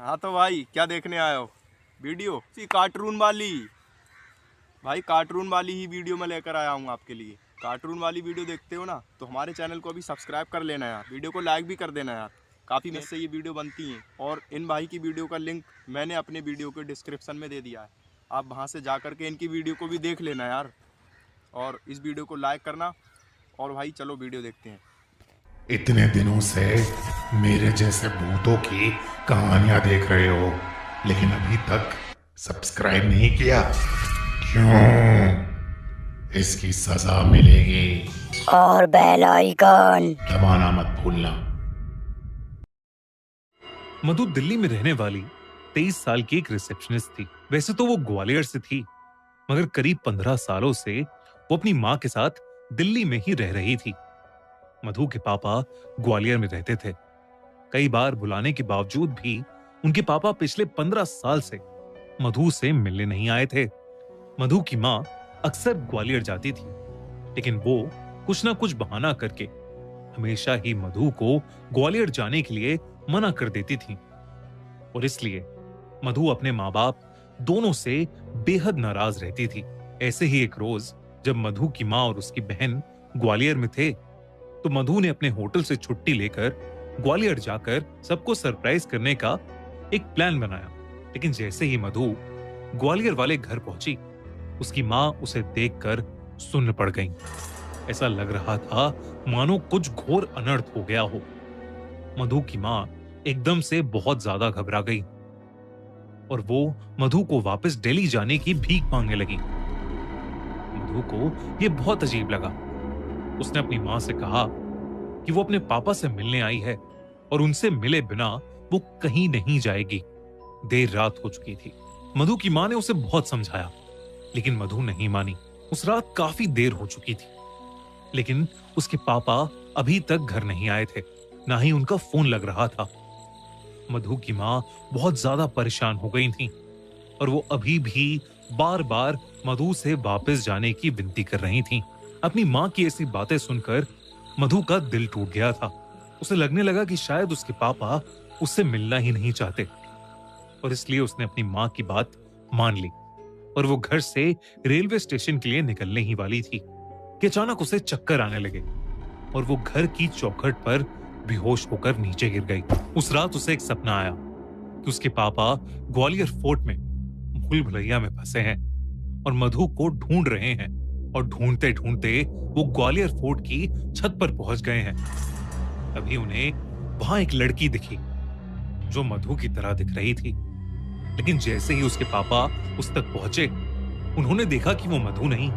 हाँ तो भाई क्या देखने आए हो? वीडियो सी कार्टून वाली। भाई कार्टून वाली ही वीडियो मैं लेकर आया हूँ आपके लिए। कार्टून वाली वीडियो देखते हो ना, तो हमारे चैनल को अभी सब्सक्राइब कर लेना यार, वीडियो को लाइक भी कर देना यार। काफ़ी मेहनत से ये वीडियो बनती हैं और इन भाई की वीडियो का लिंक मैंने अपने वीडियो के डिस्क्रिप्शन में दे दिया है। आप वहाँ से जा कर के इनकी वीडियो को भी देख लेना यार, और इस वीडियो को लाइक करना। और भाई चलो वीडियो देखते हैं। इतने दिनों से मेरे जैसे भूतों की कहानियां देख रहे हो, लेकिन अभी तक सब्सक्राइब नहीं किया। क्यों? इसकी सजा मिलेगी। और बेल आइकन दबाना मत भूलना। मधु दिल्ली में रहने वाली 23 साल की एक रिसेप्शनिस्ट थी। वैसे तो वो ग्वालियर से थी, मगर करीब 15 सालों से वो अपनी माँ के साथ दिल्ली में ही रह रही थी। मधु के पापा ग्वालियर में रहते थे। कई बार बुलाने के बावजूद भी उनके पापा पिछले 15 साल से मधु से मिलने नहीं आए थे। मधु की माँ अक्सर ग्वालियर जाती थी, लेकिन वो कुछ ना कुछ बहाना करके हमेशा ही मधु को ग्वालियर जाने के लिए मना कर देती थी। और इसलिए मधु अपने माँ बाप दोनों से बेहद नाराज रहती थी। ऐसे ही एक रोज जब मधु की माँ और उसकी बहन ग्वालियर में थे, तो मधु ने अपने होटल से छुट्टी लेकर ग्वालियर जाकर सबको सरप्राइज करने का एक प्लान बनाया। लेकिन जैसे ही मधु ग्वालियर वाले घर पहुंची, उसकी माँ उसे देखकर सुन्न पड़ गई। ऐसा लग रहा था मानो कुछ घोर अनर्थ हो गया हो। मधु की माँ एकदम से बहुत ज्यादा घबरा गई और वो मधु को वापस दिल्ली जाने की भीख मांगने लगी। मधु को यह बहुत अजीब लगा। उसने अपनी माँ से कहा कि वो अपने पापा से मिलने आई है और उनसे मिले बिना वो कहीं नहीं जाएगी। देर रात हो चुकी थी। मधु की माँ ने उसे बहुत समझाया, लेकिन मधु नहीं मानी। उस रात काफी देर हो चुकी थी, लेकिन उसके पापा अभी तक घर नहीं आए थे, ना ही उनका फोन लग रहा था। मधु की माँ बहुत ज्यादा परेशान हो गई थी और वो अभी भी बार बार मधु से वापस जाने की विनती कर रही थी। अपनी माँ की ऐसी बातें सुनकर मधु का दिल टूट गया था। उसे लगने लगा कि शायद उसके पापा उससे मिलना ही नहीं चाहते, और इसलिए उसने अपनी माँ की बात मान ली और वो घर से रेलवे स्टेशन के लिए निकलने ही वाली थी कि अचानक उसे चक्कर आने लगे और वो घर की चौखट पर बेहोश होकर नीचे गिर गई। उस रात उसे एक सपना आया कि उसके पापा ग्वालियर फोर्ट में भूल भुलैया में फंसे हैं और मधु को ढूंढ रहे हैं, और ढूंढते ढूंढते वो ग्वालियर फोर्ट की छत पर पहुंच गए हैं। अभी उन्हें वहां एक लड़की दिखी जो मधु की तरह दिख रही थी, लेकिन जैसे ही उसके पापा उस तक पहुंचे, उन्होंने देखा कि वो मधु नहीं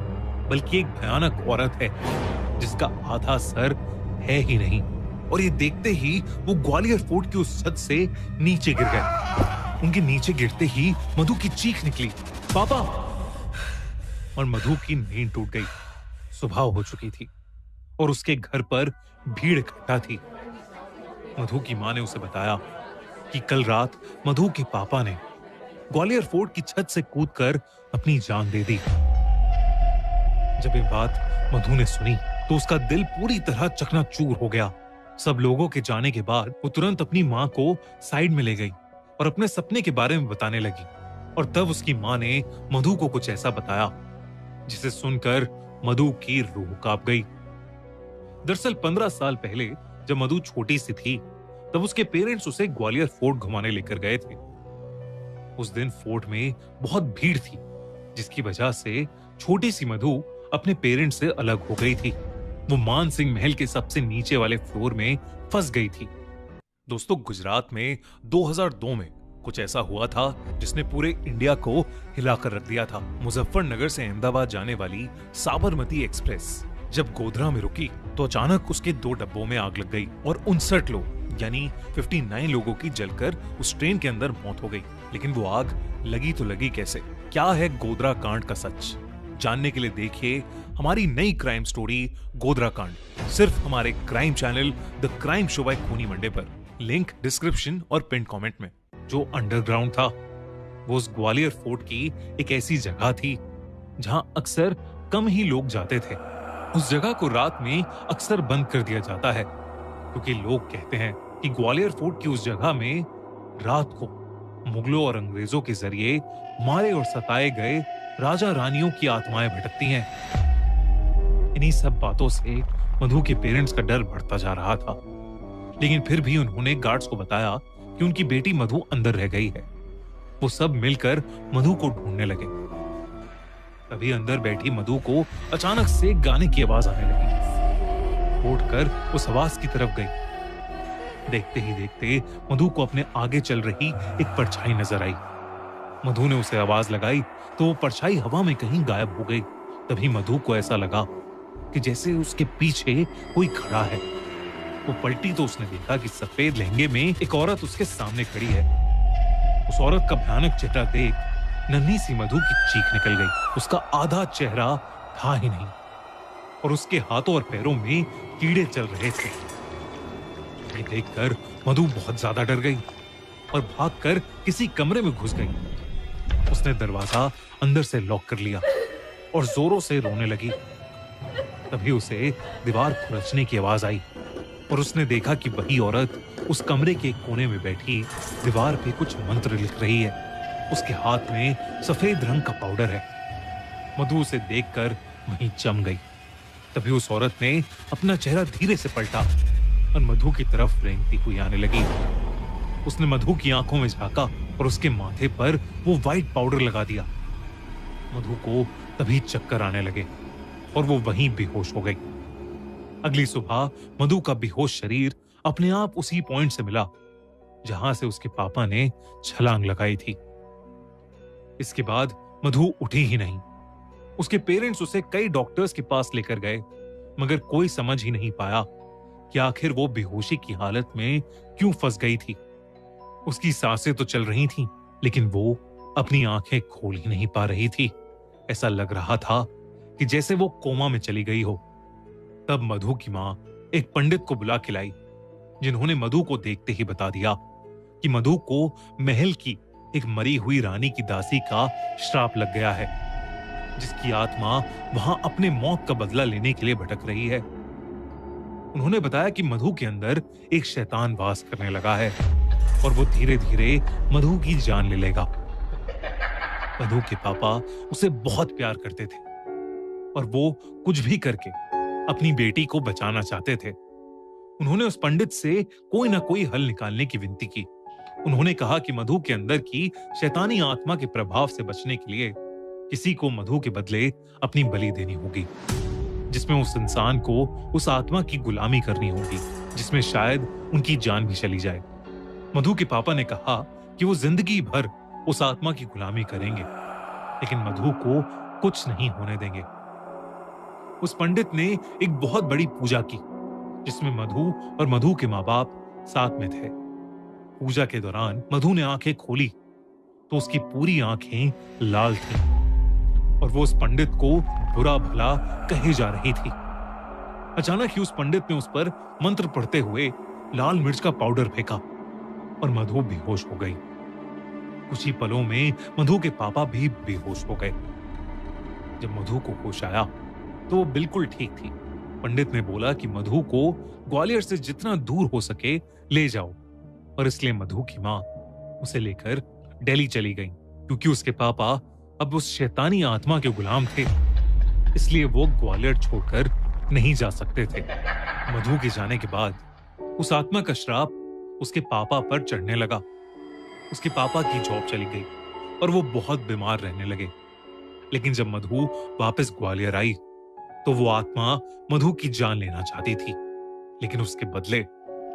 बल्कि एक भयानक औरत है जिसका आधा सर है ही नहीं। और ये देखते ही वो ग्वालियर फोर्ट की उस छत से नीचे गिर गए। उनके नीचे गिरते ही मधु की चीख निकली, पापा! और मधु की नींद टूट गई। सुबह हो चुकी थी और उसके घर पर भीड़ इकट्ठा थी। मधु की मां ने उसे बताया कि कल रात मधु के पापा ने ग्वालियर फोर्ट की छत से कूदकर अपनी जान दे दी। जब ये बात मधु ने सुनी तो उसका दिल पूरी तरह चकनाचूर हो गया। सब लोगों के जाने के बाद वो तुरंत अपनी मां को साइड में ले गई और अपने सपने के बारे में बताने लगी। और तब उसकी मां ने मधु को कुछ ऐसा बताया जिसे सुनकर मधु की रूह कांप गई। दरअसल 15 साल पहले जब मधु छोटी सी थी, तब उसके पेरेंट्स उसे ग्वालियर फोर्ट घुमाने लेकर गए थे। उस दिन फोर्ट में बहुत भीड़ थी, जिसकी वजह से छोटी सी मधु अपने पेरेंट्स से अलग हो गई थी। वो मान सिंह महल के सबसे नीचे वाले फ्लोर में फंस गई थी। दोस्तों, गुजरात में 2002 में कुछ ऐसा हुआ था जिसने पूरे इंडिया को हिलाकर रख दिया था। मुजफ्फरनगर से अहमदाबाद जाने वाली साबरमती एक्सप्रेस जब गोधरा में रुकी तो अचानक उसके 2 डब्बों में आग लग गई और 59 लोग यानी 59 लोगों की जलकर उस ट्रेन के अंदर मौत हो गई। लेकिन वो आग लगी तो लगी कैसे? क्या है गोधरा कांड का सच? जानने के लिए देखिए हमारी नई क्राइम स्टोरी गोधरा कांड, सिर्फ हमारे crime channel the crime show by खूनी मंडे पर। लिंक डिस्क्रिप्शन और पिन कमेंट में। जो अंडरग्राउंड था वो उस ग्वालियर फोर्ट की एक ऐसी जगह थी जहां अक्सर कम ही लोग जाते थे। उस जगह को रात में अक्सर बंद कर दिया जाता है, क्योंकि लोग कहते हैं कि ग्वालियर फोर्ट की उस जगह में रात को मुगलों और अंग्रेजों के जरिए मारे और सताए गए राजा रानियों की आत्माएं भटकती हैं। इन्हीं सब बातों से मधु के पेरेंट्स का डर बढ़ता जा रहा था, लेकिन फिर भी उन्होंने गार्ड्स को बताया कि उनकी बेटी मधु अंदर रह गई है। वो सब मिलकर मधु को ढूंढने लगे। तभी अंदर बैठी मधु को अचानक से गाने की आवाज आने लगी। उठकर उस आवाज की तरफ गई। देखते ही देखते मधु को अपने आगे चल रही एक परछाई नजर आई। मधु ने उसे आवाज लगाई तो वो परछाई हवा में कहीं गायब हो गई। तभी मधु को ऐसा लगा कि जैसे उसके पीछे कोई खड़ा है। वो पलटी तो उसने देखा कि सफेद लहंगे में एक औरत उसके सामने खड़ी है। उस औरत का भयानक चेहरा देख नन्ही सी मधु की चीख निकल गई। उसका आधा चेहरा था ही नहीं और उसके हाथों और पैरों में कीड़े चल रहे थे। ये देखकर मधु बहुत ज्यादा डर गई और भागकर किसी कमरे में घुस गई। उसने दरवाजा अंदर से लॉक कर लिया और जोरों से रोने लगी। तभी उसे दीवार खुरचने की आवाज आई और उसने देखा कि वही औरत उस कमरे के एक कोने में बैठी दीवार पे कुछ मंत्र लिख रही है। उसके हाथ में सफेद रंग का पाउडर है। मधु उसे देखकर वहीं जम गई। तभी उस औरत ने अपना चेहरा धीरे से पलटा और मधु की तरफ रेंगती हुई आने लगी। उसने मधु की आंखों में झांका और उसके माथे पर वो व्हाइट पाउडर लगा दिया। मधु को तभी चक्कर आने लगे और वो वहीं बेहोश हो गई। अगली सुबह मधु का बेहोश शरीर अपने आप उसी पॉइंट से मिला जहां से उसके पापा ने छलांग लगाई थी। इसके बाद मधु उठी ही नहीं। उसके पेरेंट्स उसे कई डॉक्टर्स के पास लेकर गए, मगर कोई समझ ही नहीं पाया कि आखिर वो बेहोशी की हालत में क्यों फंस गई थी। उसकी सांसें तो चल रही थीं, लेकिन वो अपनी आंखें खोल ही नहीं पा रही थी। ऐसा लग रहा था कि जैसे वो कोमा में चली गई हो। तब मधु की मां एक पंडित को बुला के लाई, जिन्होंने मधु को देखते ही बता दिया कि मधु को महल की एक मरी हुई रानी की दासी का श्राप लग गया है, जिसकी आत्मा वहां अपने मौत का बदला लेने के लिए भटक रही है। उन्होंने बताया कि मधु के अंदर एक शैतान वास करने लगा है और वो धीरे धीरे मधु की जान ले लेगा। मधु के पापा उसे बहुत प्यार करते थे और वो कुछ भी करके अपनी बेटी को बचाना चाहते थे। उन्होंने उस पंडित से कोई ना कोई हल निकालने की विनती की। उन्होंने कहा कि मधु के अंदर की शैतानी आत्मा के प्रभाव से बचने के लिए किसी को मधु के बदले अपनी बलि देनी होगी, जिसमें उस इंसान को उस आत्मा की गुलामी करनी होगी, जिसमें शायद उनकी जान भी चली जाए। मधु के पापा ने कहा कि वो जिंदगी भर उस आत्मा की गुलामी करेंगे, लेकिन मधु को कुछ नहीं होने देंगे। उस पंडित ने एक बहुत बड़ी पूजा की, जिसमें मधु और मधु के माँ बाप साथ में थे। पूजा के दौरान मधु ने आंखें खोली तो उसकी पूरी आंखें लाल थीं और वो उस पंडित को बुरा भला कहे जा रही थी। अचानक ही उस पंडित ने उस पर मंत्र पढ़ते हुए लाल मिर्च का पाउडर फेंका और मधु बेहोश हो गई। कुछ ही पलों में मधु के पापा भी बेहोश हो गए। जब मधु को होश आया तो वो बिल्कुल ठीक थी। पंडित ने बोला कि मधु को ग्वालियर से जितना दूर हो सके ले जाओ, और इसलिए मधु की मां उसे लेकर दिल्ली चली गई, क्योंकि उसके पापा अब उस शैतानी आत्मा के गुलाम थे, इसलिए वो ग्वालियर छोड़कर नहीं जा सकते थे। मधु के जाने के बाद उस आत्मा का श्राप उसके पापा पर चढ़ने लगा। उसके पापा की जॉब चली गई और वो बहुत बीमार रहने लगे। लेकिन जब मधु वापस ग्वालियर आई तो वो आत्मा मधु की जान लेना चाहती थी, लेकिन उसके बदले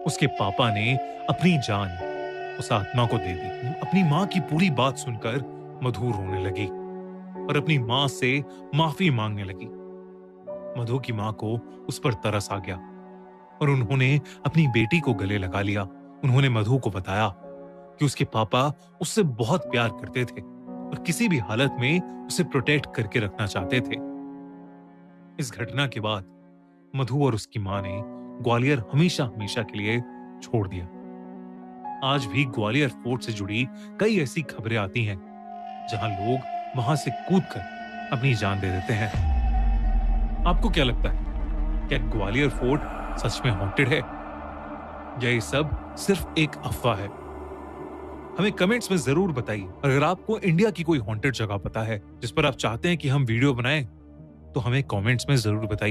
उसके पापा ने अपनी जान उस आत्मा को दे दी। अपनी मां की पूरी बात सुनकर मधु रोने लगी और अपनी मां से माफी मांगने लगी। मधु की मां को उस पर तरस आ गया और उन्होंने अपनी बेटी को गले लगा लिया। उन्होंने मधु को बताया कि उसके पापा उससे बहुत प्यार करते थे और किसी भी हालत में उसे प्रोटेक्ट करके रखना चाहते थे। इस घटना के बाद मधु और उसकी मां ने ग्वालियर हमेशा हमेशा के लिए छोड़ दिया। आज भी ग्वालियर फोर्ट से जुड़ी कई ऐसी खबरें आती हैं जहां लोग वहां से कूदकर अपनी जान दे देते हैं। आपको क्या लगता है, क्या ग्वालियर फोर्ट सच में हॉन्टेड है या ये सब सिर्फ एक अफवाह है? हमें कमेंट्स में जरूर बताइए। अगर आपको इंडिया की कोई हॉन्टेड जगह पता है जिस पर आप चाहते हैं कि हम वीडियो बनाएं, तो हमें कमेंट्स में जरूर बताइए।